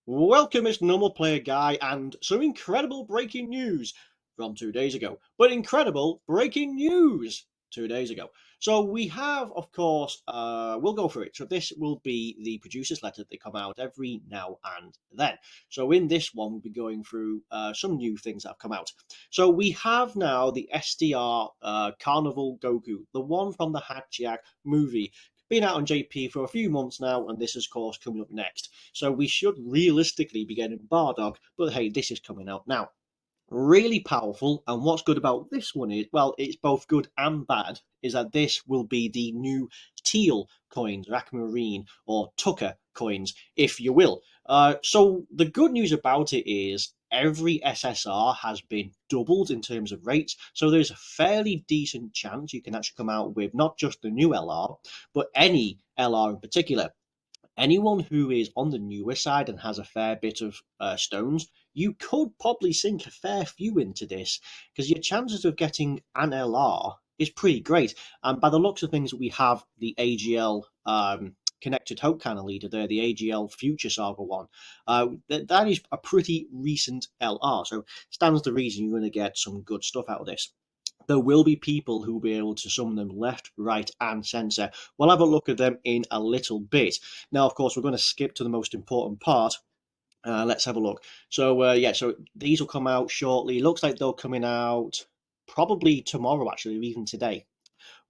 Welcome, it's Normal Player Guy, and some incredible breaking news from 2 days ago. But incredible breaking news 2 days ago. So we have, of course, we'll go through it. So this will be the producer's letter that come out every now and then. So in this one, we'll be going through some new things that have come out. So we have now the SDR Carnival Goku, the one from the Hatchiak movie. Been out on JP for a few months now, and this is, of course, coming up next. So we should realistically be getting Bardock, but hey, this is coming out now. Really powerful, and what's good about this one is, well, it's both good and bad, is that this will be the new teal coins, or aquamarine, or Tucker coins, if you will. So the good news about it is every SSR has been doubled in terms of rates, so there's a fairly decent chance you can actually come out with not just the new LR, but any LR in particular. Anyone who is on the newer side and has a fair bit of stones, you could probably sink a fair few into this because your chances of getting an LR is pretty great. And by the looks of things, we have the AGL Connected Hope kind of leader there, the AGL Future Saga one. That is a pretty recent LR, so stands the reason you're going to get some good stuff out of this. There will be people who will be able to summon them left, right, and centre. We'll have a look at them in a little bit. Now, of course, we're going to skip to the most important part. Let's have a look. So, yeah, so these will come out shortly. Looks like they're coming out probably tomorrow, actually, or even today.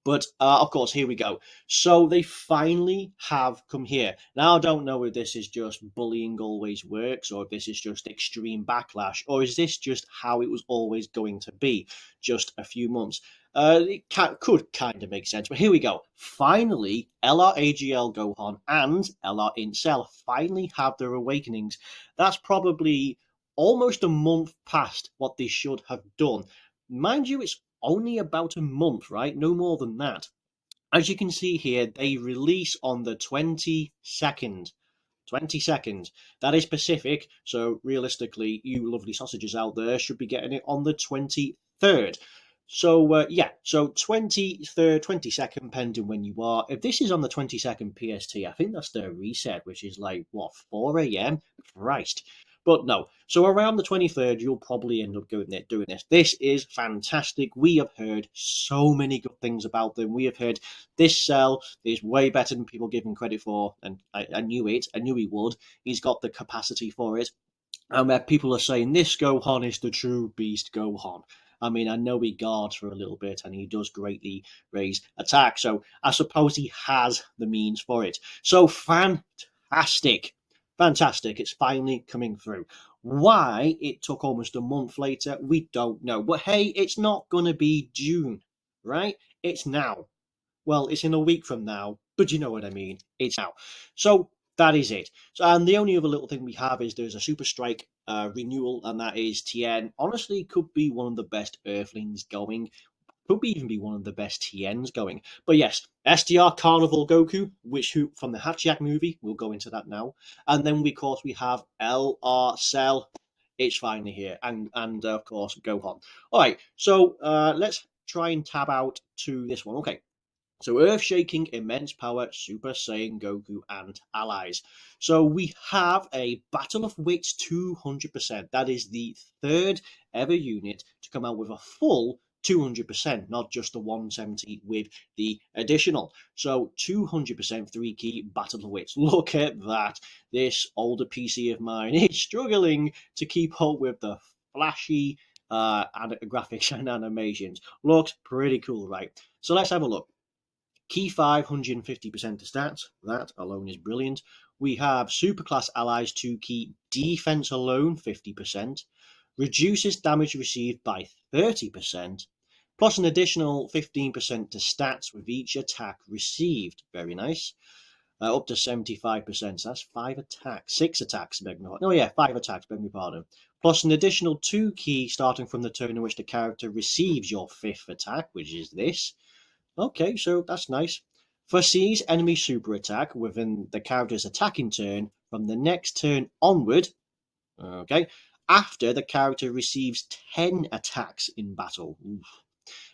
But of course, here we go. So they finally have come here. Now, I don't know if this is just bullying always works, or if this is just extreme backlash, or is this just how it was always going to be just a few months? Could kind of make sense, but here we go. Finally, LRAGL Gohan and LR Incel finally have their awakenings. That's probably almost a month past what they should have done. Mind you, it's only about a month, right? No more than that. As you can see here, they release on the 22nd. 22nd. That is Pacific, so realistically, you lovely sausages out there should be getting it on the 23rd. So, yeah, so 23rd, 22nd, pending when you are. If this is on the 22nd PST, I think that's the reset, which is like, what, 4 a.m.? Christ. But no, so around the 23rd, you'll probably end up doing this. This is fantastic. We have heard so many good things about them. We have heard this cell is way better than people give him credit for, and I knew it. I knew he would. He's got the capacity for it. And where people are saying this Gohan is the true beast Gohan. I mean, I know he guards for a little bit and he does greatly raise attack, so I suppose he has the means for it. So fantastic. Fantastic. It's finally coming through. Why it took almost a month later, we don't know. But hey, it's not going to be June, right? It's now. Well, it's in a week from now, but you know what I mean. It's now. So that is it. So, and the only other little thing we have is there's a Super Strike renewal, and that is Tien. Honestly, could be one of the best Earthlings going. Could be even be one of the best TNs going. But yes, SDR Carnival Goku, which who from the Hachiyak movie, we'll go into that now. And then of course we have LR Cell. It's finally here, and of course Gohan. All right, so let's try and tab out to this one. Okay, so earth-shaking, immense power, Super Saiyan Goku and allies. So we have a Battle of Wits 200%. That is the third ever unit to come out with a full 200%, not just the 170 with the additional. So 200% 3-key Battle of Wits. Look at that. This older PC of mine is struggling to keep up with the flashy graphics and animations. Looks pretty cool, right? So let's have a look. Key 5, 150% to stats. That alone is brilliant. We have Superclass Allies 2 key defense alone, 50%. Reduces damage received by 30%. Plus an additional 15% to stats with each attack received. Very nice. Up to 75%. So that's 5 attacks. 6 attacks, beg me pardon. Oh yeah, 5 attacks, beg me pardon. Plus an additional 2 key starting from the turn in which the character receives your 5th attack, which is this. Okay, so that's nice. Foresees enemy super attack within the character's attacking turn from the next turn onward. Okay, after the character receives 10 attacks in battle. Oof.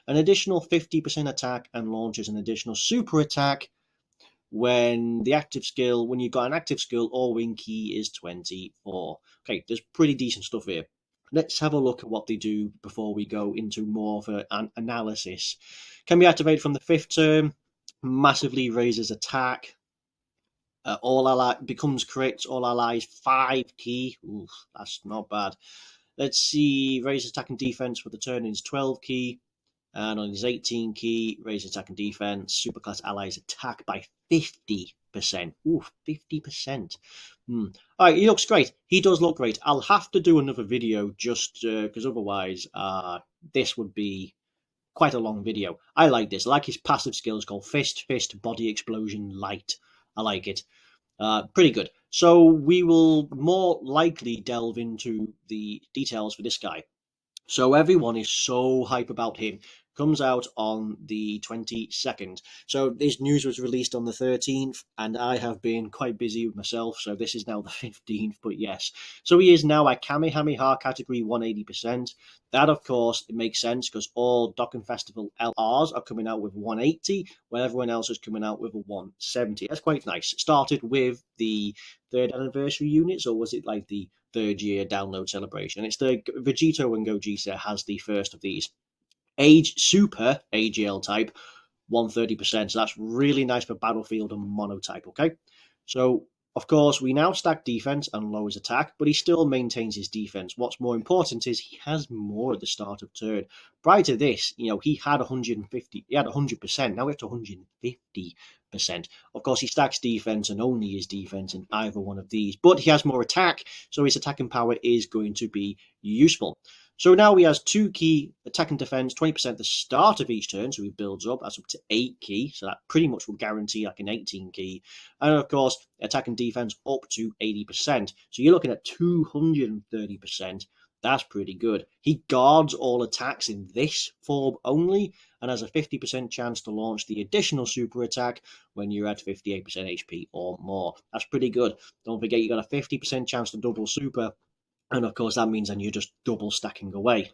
An additional 50% attack and launches an additional super attack when you've got an active skill, all win key is 24. Okay, there's pretty decent stuff here. Let's have a look at what they do before we go into more of an analysis. Can be activated from the 5th turn, massively raises attack, all ally becomes crits, all allies 5 key. Oof, that's not bad. Let's see, raises attack and defense for the turn is 12 key. And on his 18 key, raise attack and defense, superclass allies attack by 50%. Ooh, 50%. All right, he looks great. He does look great. I'll have to do another video just because otherwise this would be quite a long video. I like this. I like his passive skills called Fist, Fist, Body Explosion, Light. I like it. Pretty good. So we will more likely delve into the details for this guy. So everyone is so hype about him. Comes out on the 22nd. So this news was released on the 13th, and I have been quite busy with myself, so this is now the 15th, but yes. So he is now a Kamehameha category 180%. That, of course, it makes sense because all Dokkan Festival LRs are coming out with 180, while everyone else is coming out with a 170. That's quite nice. It started with the 3rd anniversary units, or was it like the 3rd year download celebration? It's the Vegito and Gogeta has the first of these. Age Super AGL type, 130%. So that's really nice for Battlefield and Monotype, okay? So, of course, we now stack defense and lowers attack, but he still maintains his defense. What's more important is he has more at the start of turn. Prior to this, he had 150, he had 100%, now we have to 150%. Of course, he stacks defense and only his defense in either one of these, but he has more attack, so his attacking power is going to be useful. So now he has 2 key attack and defense, 20% at the start of each turn, so he builds up. That's up to 8 key, so that pretty much will guarantee like an 18 key. And of course, attack and defense up to 80%. So you're looking at 230%. That's pretty good. He guards all attacks in this form only, and has a 50% chance to launch the additional super attack when you're at 58% HP or more. That's pretty good. Don't forget you got a 50% chance to double super. And of course, that means then you're just double stacking away.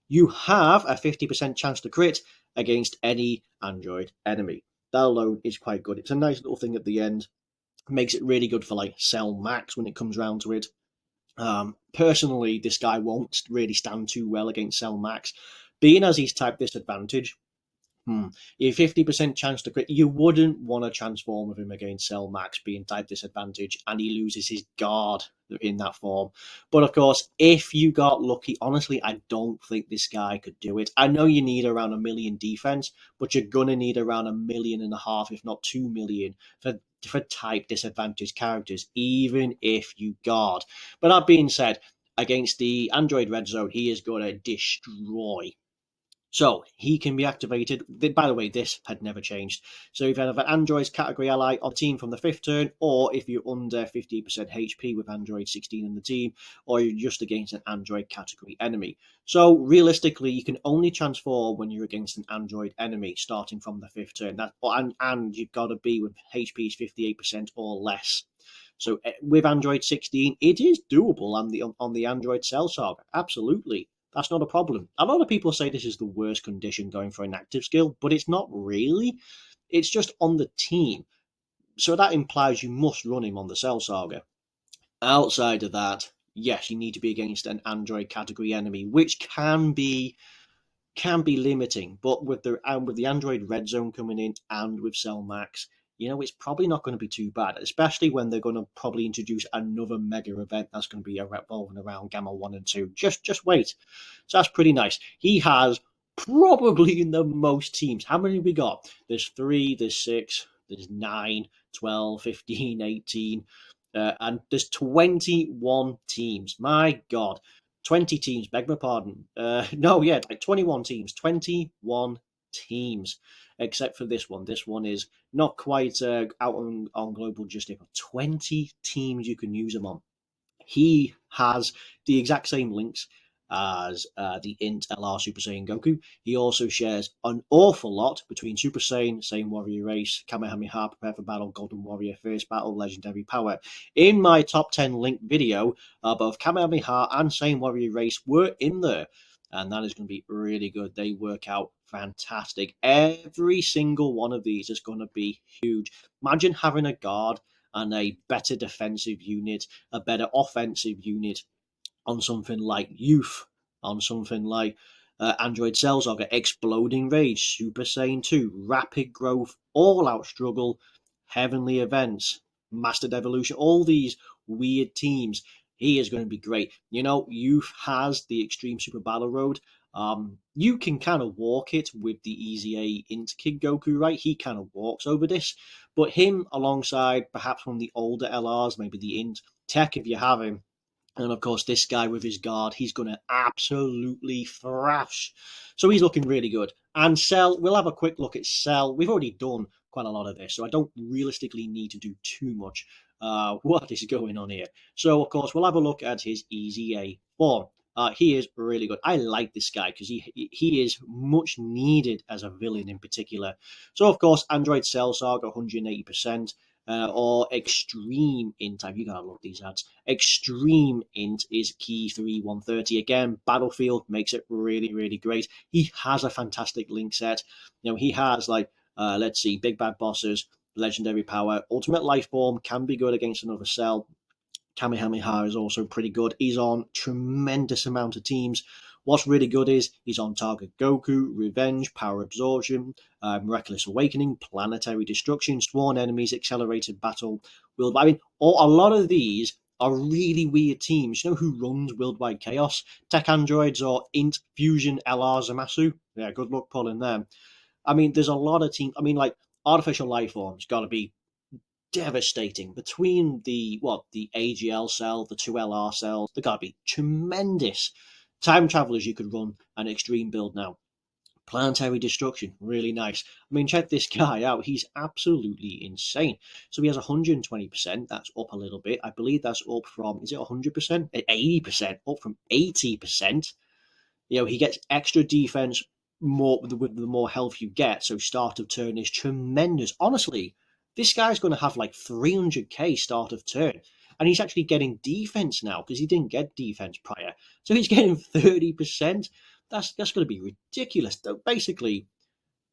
You have a 50% chance to crit against any Android enemy. That alone is quite good. It's a nice little thing at the end. Makes it really good for like Cell Max when it comes around to it. Personally, this guy won't really stand too well against Cell Max. Being as he's type disadvantage, a 50% chance to crit. You wouldn't want to transform with him against Cell Max being type disadvantage, and he loses his guard in that form. But of course, if you got lucky, honestly, I don't think this guy could do it. I know you need around 1 million defense, but you're gonna need around 1.5 million, if not 2 million, for type disadvantage characters, even if you guard. But that being said, against the Android Red Zone, he is going to destroy. So he can be activated. By the way, this had never changed. So if you have an Android's category ally on the team from the 5th turn, or if you're under 50% HP with Android 16 in the team, or you're just against an Android category enemy. So realistically, you can only transform when you're against an Android enemy starting from the 5th turn. And you've got to be with HP's 58% or less. So with Android 16, it is doable on the Android Cell Saga. Absolutely. That's not a problem. A lot of people say this is the worst condition going for an active skill, but it's not really. It's just on the team. So that implies you must run him on the Cell Saga. Outside of that, yes, you need to be against an Android category enemy, which can be limiting. But with the Android Red Zone coming in and with Cell Max, it's probably not going to be too bad, especially when they're going to probably introduce another mega event that's going to be revolving around Gamma 1 and 2. Just wait. So that's pretty nice. He has probably the most teams. How many have we got? There's 3, there's 6, there's 9, 12, 15, 18, and there's 21 teams. My God. 20 teams, beg my pardon. 21 teams. 21 teams, except for this one. This one is not quite out on Global Justice, but 20 teams you can use him on. He has the exact same links as the Int LR Super Saiyan Goku. He also shares an awful lot between Super Saiyan, Saiyan Warrior Race, Kamehameha, Prepare for Battle, Golden Warrior, First Battle, Legendary Power. In my top 10 link video, both Kamehameha and Saiyan Warrior Race were in there. and that is going to be really good. They work out fantastic. Every single one of these is going to be huge. Imagine having a guard and a better defensive unit, a better offensive unit on something like Youth, on something like Android Cell Saga, Exploding Rage, Super Saiyan 2, Rapid Growth, All Out Struggle, Heavenly Events, Mastered Evolution, all these weird teams. He is going to be great. You know, Youth has the Extreme Super Battle Road. You can kind of walk it with the Easy A Int Kid Goku, right? He kind of walks over this. But him alongside perhaps one of the older LRs, maybe the Int Tech, if you have him, and of course, this guy with his guard, he's going to absolutely thrash. So he's looking really good. And Cell, we'll have a quick look at Cell. We've already done quite a lot of this, so I don't realistically need to do too much. What is going on here? So, of course, we'll have a look at his Easy A form. He is really good. I like this guy because he is much needed as a villain in particular. So, of course, Android Cell Saga 180%. Or Extreme Int. You gotta love these ads. Extreme Int is key 3 130. Again, Battlefield makes it really, really great. He has a fantastic link set. You know, he has like let's see, Big Bad Bosses, Legendary Power, Ultimate Life Form can be good against another cell. Kamehameha is also pretty good. He's on tremendous amount of teams. What's really good is he's on Target Goku, Revenge, Power Absorption, Miraculous Awakening, Planetary Destruction, Sworn Enemies, Accelerated Battle, Worldwide. I mean, a lot of these are really weird teams. You know who runs Worldwide Chaos? Tech Androids or Int Fusion LR Zamasu? Yeah, good luck pulling them. I mean, there's a lot of teams. I mean, like, Artificial Life Forms got to be devastating between the AGL cell, the two LR cells. They gotta be tremendous. Time travelers you could run an extreme build now. Planetary destruction, really nice. I mean, check this guy out. He's absolutely insane. So he has 120%. That's up a little bit. I believe that's up from, is it 100%? 80%, up from 80%. You know, he gets extra defense more with the more health you get. So start of turn is tremendous. Honestly, this guy's going to have like 300k start of turn, and he's actually getting defense now because he didn't get defense prior. So he's getting 30%. That's going to be ridiculous. Basically,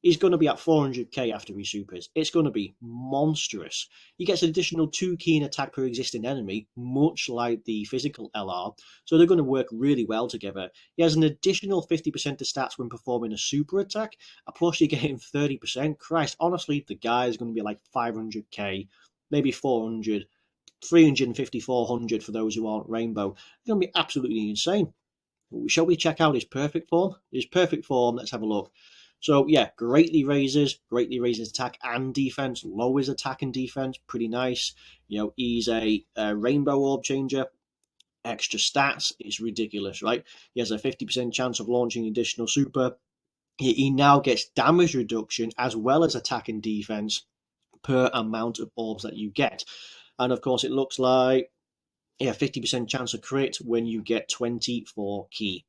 he's going to be at 400k after he supers. It's going to be monstrous. He gets an additional 2 keen attack per existing enemy, much like the physical LR, so they're going to work really well together. He has an additional 50% to stats when performing a super attack, plus you're getting 30%. Christ, honestly, the guy is going to be like 500k, maybe 400, 350, 400 for those who aren't Rainbow. It's going to be absolutely insane. Shall we check out his perfect form? His perfect form, let's have a look. So yeah, greatly raises attack and defense, lowers attack and defense, pretty nice. You know, he's a rainbow orb changer. Extra stats is ridiculous, right? He has a 50% chance of launching additional super. He now gets damage reduction as well as attack and defense per amount of orbs that you get. And of course, it looks like 50% chance of crit when you get 24 key.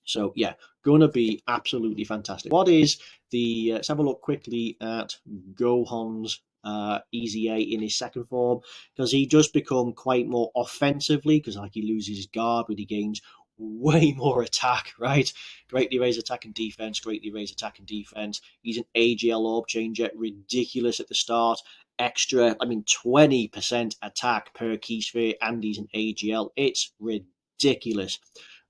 So yeah, going to be absolutely fantastic. What is the? Let's have a look quickly at Gohan's Easy A in his second form, because he does become quite more offensively, because like he loses his guard, but he gains way more attack, right? Greatly raise attack and defense, greatly raise attack and defense. He's an AGL orb changer, ridiculous at the start. Extra, 20% attack per key sphere, and he's an AGL. It's ridiculous.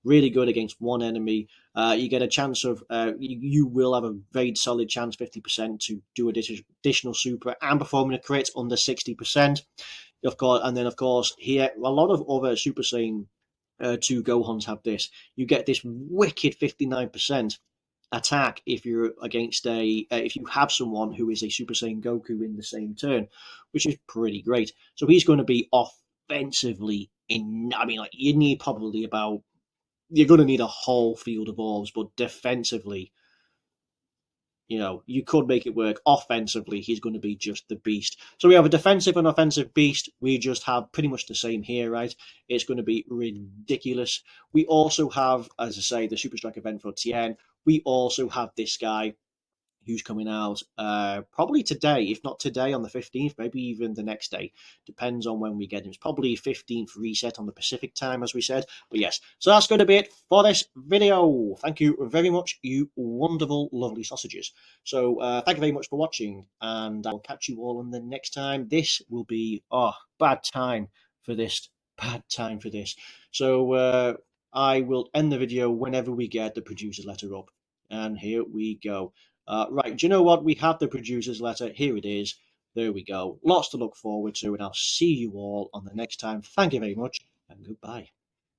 Really good against one enemy. You get a chance of, you will have a very solid chance, 50%, to do additional super and performing a crit under 60%. Of course, and then of course here a lot of other Super Saiyan 2 Gohans have this. You get this wicked 59% attack if you're against if you have someone who is a Super Saiyan Goku in the same turn, which is pretty great. So he's going to be offensively you need probably about, you're going to need a whole field of orbs, but defensively, you could make it work. Offensively, he's going to be just the beast. So we have a defensive and offensive beast. We just have pretty much the same here, right? It's going to be ridiculous. We also have, as I say, the Super Strike event for Tien. We also have this guy who's coming out probably today, if not today on the 15th, maybe even the next day. Depends on when we get him. It's probably 15th reset on the Pacific time, as we said. But yes, so that's going to be it for this video. Thank you very much, you wonderful, lovely sausages. So thank you very much for watching, and I'll catch you all on the next time. This will be, bad time for this. Bad time for this. So I will end the video whenever we get the producer's letter up. And here we go. Right, do you know what? We have the producer's letter. Here it is. There we go. Lots to look forward to, and I'll see you all on the next time. Thank you very much, and goodbye.